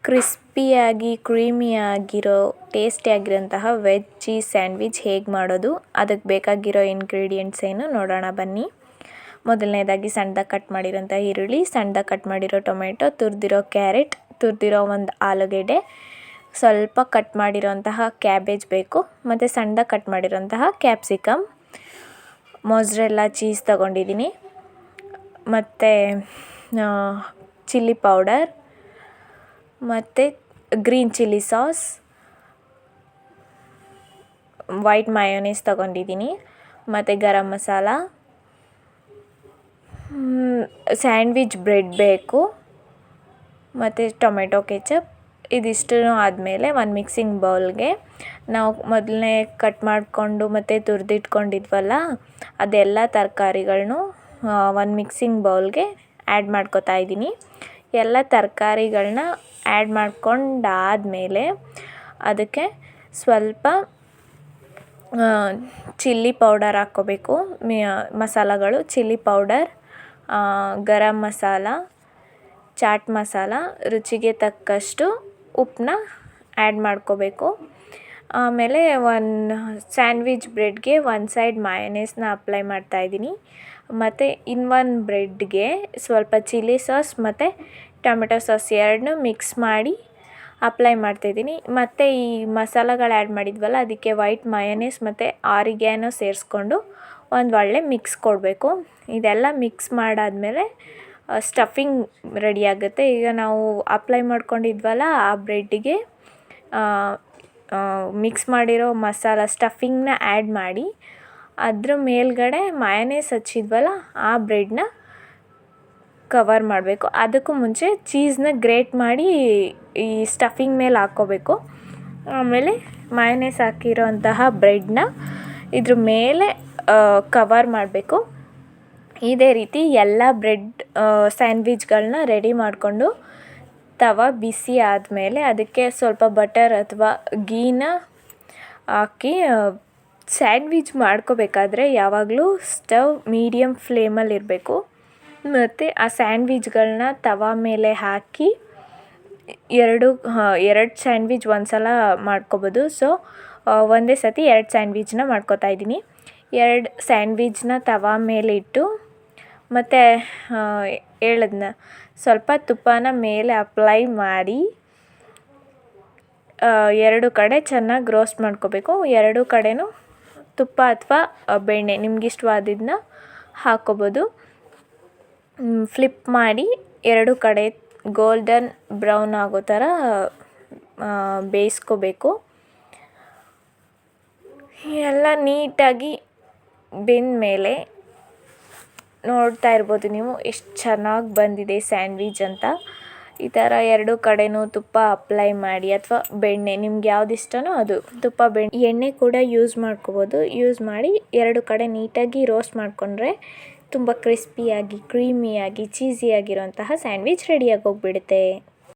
ಕ್ರಿಸ್ಪಿಯಾಗಿ ಕ್ರೀಮಿಯಾಗಿರೋ ಟೇಸ್ಟಿಯಾಗಿರೋಂತಹ veg cheese sandwich ಹೇಗೆ ಮಾಡೋದು, ಅದಕ್ಕೆ ಬೇಕಾಗಿರೋ ಇಂಗ್ರೀಡಿಯೆಂಟ್ಸ್ ಏನು ನೋಡೋಣ ಬನ್ನಿ. ಮೊದಲನೇದಾಗಿ ಸಣ್ಣದಾಗಿ ಕಟ್ ಮಾಡಿರೋಂಥ ಈರುಳ್ಳಿ, ಸಣ್ಣದಾಗಿ ಕಟ್ ಮಾಡಿರೋ ಟೊಮೆಟೊ, ತುರಿದಿರೋ ಕ್ಯಾರೆಟ್, ತುರಿದಿರೋ ಒಂದು ಆಲೂಗೆಡ್ಡೆ, ಸ್ವಲ್ಪ ಕಟ್ ಮಾಡಿರೋಂತಹ ಕ್ಯಾಬೇಜ್ ಬೇಕು, ಮತ್ತು ಸಣ್ಣದಾಗಿ ಕಟ್ ಮಾಡಿರೋಂತಹ ಕ್ಯಾಪ್ಸಿಕಮ್, ಮೊಜ್ರೆಲ್ಲಾ ಚೀಸ್ ತೊಗೊಂಡಿದ್ದೀನಿ, ಮತ್ತು ಚಿಲ್ಲಿ ಪೌಡರ್, ಮತ್ತು green chilli sauce, white mayonnaise ತೊಗೊಂಡಿದ್ದೀನಿ, ಮತ್ತು ಗರಂ ಮಸಾಲ, ಸ್ಯಾಂಡ್ವಿಚ್ ಬ್ರೆಡ್ ಬೇಕು, ಮತ್ತು ಟೊಮೆಟೊ ಕೆಚಪ್. ಇದಿಷ್ಟು ಆದಮೇಲೆ ಒಂದು ಮಿಕ್ಸಿಂಗ್ ಬೌಲ್ಗೆ ನಾವು ಮೊದಲನೇ ಕಟ್ ಮಾಡಿಕೊಂಡು ಮತ್ತು ತುರಿದಿಟ್ಕೊಂಡಿದ್ವಲ್ಲ ಅದೆಲ್ಲ ತರಕಾರಿಗಳ್ನು ಒಂದು ಮಿಕ್ಸಿಂಗ್ ಬೌಲ್ಗೆ ಆ್ಯಡ್ ಮಾಡ್ಕೊತಾ ಇದ್ದೀನಿ. ಎಲ್ಲ ತರಕಾರಿಗಳನ್ನ ಆ್ಯಡ್ ಮಾಡ್ಕೊಂಡಾದಮೇಲೆ ಅದಕ್ಕೆ ಸ್ವಲ್ಪ ಚಿಲ್ಲಿ ಪೌಡರ್ ಹಾಕ್ಕೋಬೇಕು. ಮಸಾಲಗಳು chilli powder, garam masala, chat masala, ರುಚಿಗೆ ತಕ್ಕಷ್ಟು ಉಪ್ಪನ್ನ ಆ್ಯಡ್ ಮಾಡ್ಕೋಬೇಕು. ಆಮೇಲೆ ಒಂದು ಸ್ಯಾಂಡ್ವಿಚ್ ಬ್ರೆಡ್ಗೆ ಒಂದು ಸೈಡ್ ಮಯೋನೀಸ್ನ ಅಪ್ಲೈ ಮಾಡ್ತಾಯಿದ್ದೀನಿ, ಮತ್ತು ಇನ್ನೊಂದು ಬ್ರೆಡ್ಗೆ ಸ್ವಲ್ಪ ಚಿಲ್ಲಿ ಸಾಸ್ ಮತ್ತು ಟೊಮೆಟೊ ಸಾಸ್ ಎರಡನ್ನೂ ಮಿಕ್ಸ್ ಮಾಡಿ ಅಪ್ಲೈ ಮಾಡ್ತಾಯಿದ್ದೀನಿ. ಮತ್ತು ಈ ಮಸಾಲಗಳು ಆ್ಯಡ್ ಮಾಡಿದ್ವಲ್ಲ ಅದಕ್ಕೆ ವೈಟ್ ಮಯೋನೀಸ್ ಮತ್ತು ಆರಿಗ್ಯಾನೋ ಸೇರಿಸ್ಕೊಂಡು ಒಂದು ಒಳ್ಳೆ ಮಿಕ್ಸ್ ಕೊಡಬೇಕು. ಇದೆಲ್ಲ ಮಿಕ್ಸ್ ಮಾಡಾದಮೇಲೆ ಸ್ಟಫಿಂಗ್ ರೆಡಿ ಆಗುತ್ತೆ. ಈಗ ನಾವು ಅಪ್ಲೈ ಮಾಡ್ಕೊಂಡಿದ್ವಲ್ಲ ಆ ಬ್ರೆಡ್ಡಿಗೆ ಮಿಕ್ಸ್ ಮಾಡಿರೋ ಮಸಾಲ ಸ್ಟಫಿಂಗ್ನ ಆ್ಯಡ್ ಮಾಡಿ ಅದ್ರ ಮೇಲ್ಗಡೆ ಮಯೋನೀಸ್ ಹಚ್ಚಿದ್ವಲ್ಲ ಆ ಬ್ರೆಡ್ನ ಕವರ್ ಮಾಡಬೇಕು. ಅದಕ್ಕೂ ಮುಂಚೆ ಚೀಸ್ನ ಗ್ರೇಟ್ ಮಾಡಿ ಈ ಸ್ಟಫಿಂಗ್ ಮೇಲೆ ಹಾಕ್ಕೋಬೇಕು. ಆಮೇಲೆ ಮಯೋನೀಸ್ ಹಾಕಿರೋಂತಹ ಬ್ರೆಡ್ನ ಇದ್ರ ಮೇಲೆ ಕವರ್ ಮಾಡಬೇಕು. ಇದೇ ರೀತಿ ಎಲ್ಲ ಬ್ರೆಡ್ ಸ್ಯಾಂಡ್ವಿಚ್ಗಳನ್ನ ರೆಡಿ ಮಾಡಿಕೊಂಡು ತವ ಬಿಸಿ ಆದಮೇಲೆ ಅದಕ್ಕೆ ಸ್ವಲ್ಪ ಬಟರ್ ಅಥವಾ ಗೀನ ಹಾಕಿ ಸ್ಯಾಂಡ್ವಿಚ್ ಮಾಡ್ಕೋಬೇಕಾದ್ರೆ ಯಾವಾಗಲೂ ಸ್ಟವ್ ಮೀಡಿಯಮ್ ಫ್ಲೇಮಲ್ಲಿ ಇರಬೇಕು. ಮತ್ತು ಆ ಸ್ಯಾಂಡ್ವಿಚ್ಗಳನ್ನ ತವ ಮೇಲೆ ಹಾಕಿ ಎರಡು ಸ್ಯಾಂಡ್ವಿಚ್ ಒಂದು ಸಲ ಮಾಡ್ಕೋಬೋದು. ಸೊ ಒಂದೇ ಸತಿ 2 ಸ್ಯಾಂಡ್ವಿಚ್ನ ಮಾಡ್ಕೋತಾ ಇದ್ದೀನಿ. 2 ಸ್ಯಾಂಡ್ವಿಚ್ನ ತವ ಮೇಲೆ ಇಟ್ಟು ಮತ್ತು ಹೇಳಿದ್ನ ಸ್ವಲ್ಪ ತುಪ್ಪನ ಮೇಲೆ ಅಪ್ಲೈ ಮಾಡಿ 2 ಕಡೆ ಚೆನ್ನಾಗಿ ರೋಸ್ಟ್ ಮಾಡ್ಕೋಬೇಕು. 2 ಕಡೆನೂ ತುಪ್ಪ ಅಥವಾ ಬೆಣ್ಣೆ ನಿಮಗಿಷ್ಟವಾದಿದ್ದನ್ನ ಹಾಕ್ಕೋಬೋದು. ಫ್ಲಿಪ್ ಮಾಡಿ 2 ಕಡೆ ಗೋಲ್ಡನ್ ಬ್ರೌನ್ ಆಗೋ ಥರ ಬೇಯಿಸ್ಕೋಬೇಕು. ಎಲ್ಲ ನೀಟಾಗಿ ಬೆಂದಮೇಲೆ ನೋಡ್ತಾ ಇರ್ಬೋದು ನೀವು ಎಷ್ಟು ಚೆನ್ನಾಗಿ ಬಂದಿದೆ ಸ್ಯಾಂಡ್ವಿಚ್ ಅಂತ. ಈ ಥರ 2 ಕಡೆನೂ ತುಪ್ಪ ಅಪ್ಲೈ ಮಾಡಿ ಅಥವಾ ಬೆಣ್ಣೆ ನಿಮ್ಗೆ ಯಾವ್ದು ಇಷ್ಟನೋ ಅದು ತುಪ್ಪ ಎಣ್ಣೆ ಕೂಡ ಯೂಸ್ ಮಾಡ್ಕೋಬೋದು. ಯೂಸ್ ಮಾಡಿ 2 ಕಡೆ ನೀಟಾಗಿ ರೋಸ್ಟ್ ಮಾಡಿಕೊಂಡ್ರೆ ತುಂಬ ಕ್ರಿಸ್ಪಿಯಾಗಿ ಕ್ರೀಮಿಯಾಗಿ ಚೀಸಿಯಾಗಿರೋಂತಹ ಸ್ಯಾಂಡ್ವಿಚ್ ರೆಡಿಯಾಗಿ ಹೋಗಿಬಿಡುತ್ತೆ.